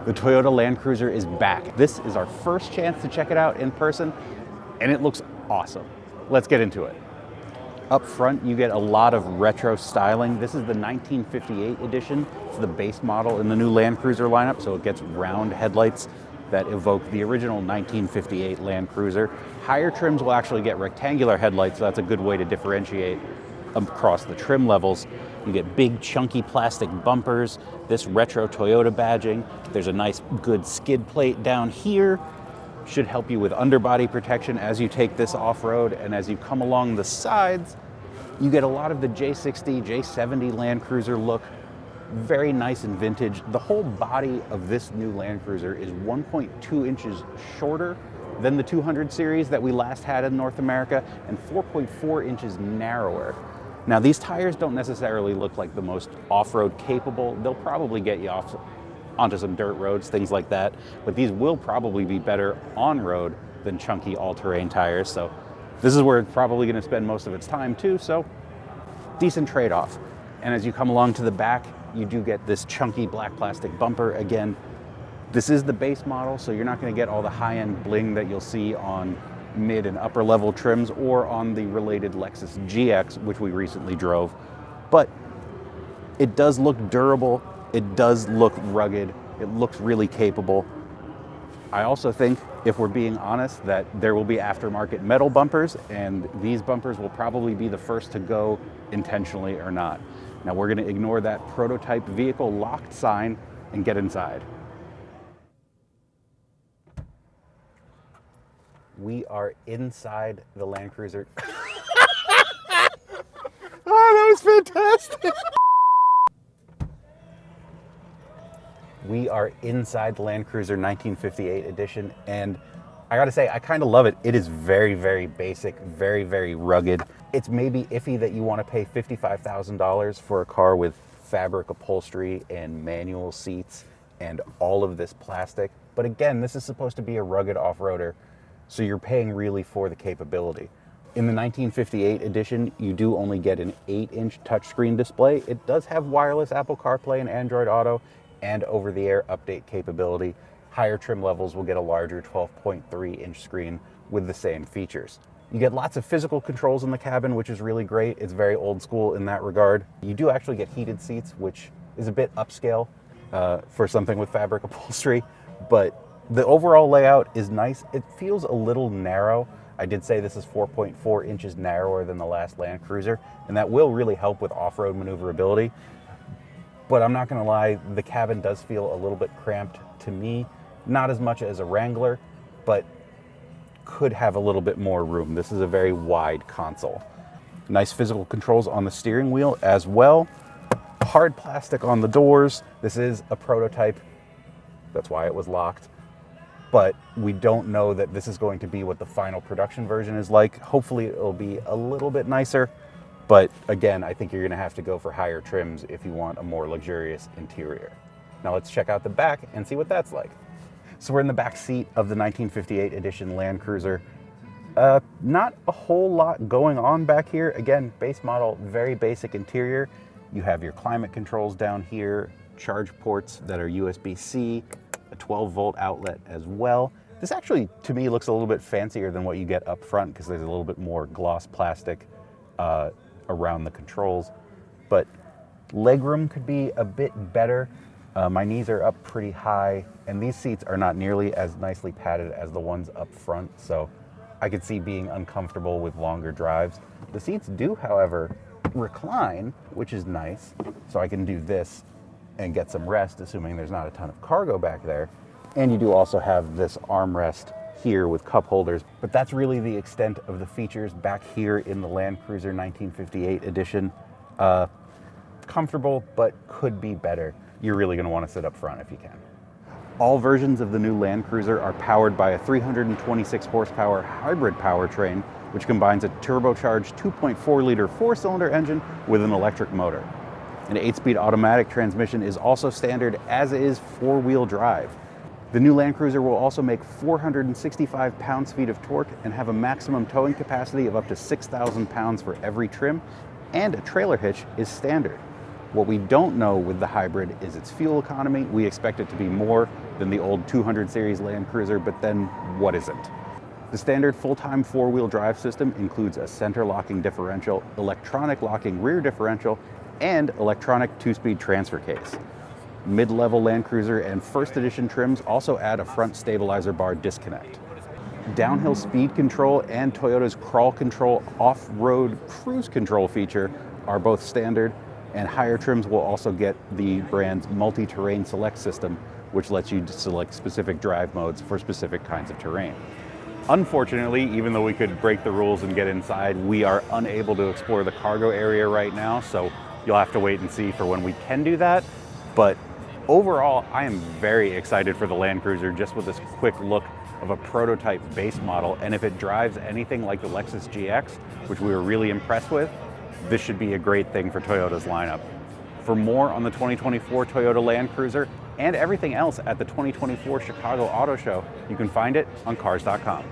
The Toyota Land Cruiser is back. This is our first chance to check it out in person, and it looks awesome. Let's get into it. Up front, you get a lot of retro styling. This is the 1958 edition. It's the base model in the new Land Cruiser lineup, so it gets round headlights that evoke the original 1958 Land Cruiser. Higher trims will actually get rectangular headlights, so that's a good way to differentiate across the trim levels. You get big, chunky plastic bumpers, this retro Toyota badging. There's a nice, good skid plate down here. Should help you with underbody protection as you take this off-road, and as you come along the sides, you get a lot of the J60, J70 Land Cruiser look. Very nice and vintage. The whole body of this new Land Cruiser is 1.2 inches shorter than the 200 series that we last had in North America, and 4.4 inches narrower. Now, these tires don't necessarily look like the most off-road capable. They'll probably get you off onto some dirt roads, things like that, but these will probably be better on-road than chunky all-terrain tires, so this is where it's probably going to spend most of its time too, so decent trade-off. And as you come along to the back, you do get this chunky black plastic bumper. Again, this is the base model, so you're not going to get all the high-end bling that you'll see on mid and upper level trims or on the related Lexus GX, which we recently drove, but it does look durable. It does look rugged. It looks really capable. I also think, if we're being honest, that there will be aftermarket metal bumpers, and these bumpers will probably be the first to go, intentionally or not. Now, we're going to ignore that prototype vehicle locked sign and get inside. We are inside the Land Cruiser. Oh, that was fantastic. We are inside the Land Cruiser 1958 edition, and I gotta say, I kind of love it. It is very, very basic, very, very rugged. It's maybe iffy that you want to pay $55,000 for a car with fabric upholstery and manual seats and all of this plastic. But again, this is supposed to be a rugged off-roader, so you're paying really for the capability. In the 1958 edition, you do only get an 8-inch touchscreen display. It does have wireless Apple CarPlay and Android Auto, and over-the-air update capability. Higher trim levels will get a larger 12.3-inch screen with the same features. You get lots of physical controls in the cabin, which is really great. It's very old school in that regard. You do actually get heated seats, which is a bit upscale for something with fabric upholstery, but the overall layout is nice. It feels a little narrow. I did say this is 4.4 inches narrower than the last Land Cruiser, and that will really help with off-road maneuverability. But I'm not gonna lie, the cabin does feel a little bit cramped to me. Not as much as a Wrangler, but could have a little bit more room. This is a very wide console. Nice physical controls on the steering wheel as well. Hard plastic on the doors. This is a prototype. That's why it was locked. But we don't know that this is going to be what the final production version is like. Hopefully it'll be a little bit nicer. But again, I think you're gonna have to go for higher trims if you want a more luxurious interior. Now let's check out the back and see what that's like. So we're in the back seat of the 1958 edition Land Cruiser. Not a whole lot going on back here. Again, base model, very basic interior. You have your climate controls down here, charge ports that are USB-C, a 12-volt outlet as well. This actually, to me, looks a little bit fancier than what you get up front because there's a little bit more gloss plastic around the controls, but legroom could be a bit better. My knees are up pretty high, and these seats are not nearly as nicely padded as the ones up front, so I could see being uncomfortable with longer drives. The seats do, however, recline, which is nice, so I can do this and get some rest, assuming there's not a ton of cargo back there. And you do also have this armrest here with cup holders, but that's really the extent of the features back here in the Land Cruiser 1958 edition. Comfortable, but could be better. You're really going to want to sit up front if you can. All versions of the new Land Cruiser are powered by a 326 horsepower hybrid powertrain, which combines a turbocharged 2.4-liter four-cylinder engine with an electric motor. An 8-speed automatic transmission is also standard, as is four-wheel drive. The new Land Cruiser will also make 465 pounds-feet of torque and have a maximum towing capacity of up to 6,000 pounds for every trim, and a trailer hitch is standard. What we don't know with the hybrid is its fuel economy. We expect it to be more than the old 200 series Land Cruiser, but then what isn't? The standard full-time four-wheel drive system includes a center locking differential, electronic locking rear differential, and electronic two-speed transfer case. Mid-level Land Cruiser and first edition trims also add a front stabilizer bar disconnect. Downhill speed control and Toyota's crawl control off-road cruise control feature are both standard, and higher trims will also get the brand's multi-terrain select system, which lets you select specific drive modes for specific kinds of terrain. Unfortunately, even though we could break the rules and get inside, we are unable to explore the cargo area right now, so you'll have to wait and see for when we can do that. But overall, I am very excited for the Land Cruiser just with this quick look of a prototype base model. And if it drives anything like the Lexus GX, which we were really impressed with, this should be a great thing for Toyota's lineup. For more on the 2024 Toyota Land Cruiser and everything else at the 2024 Chicago Auto Show, you can find it on Cars.com.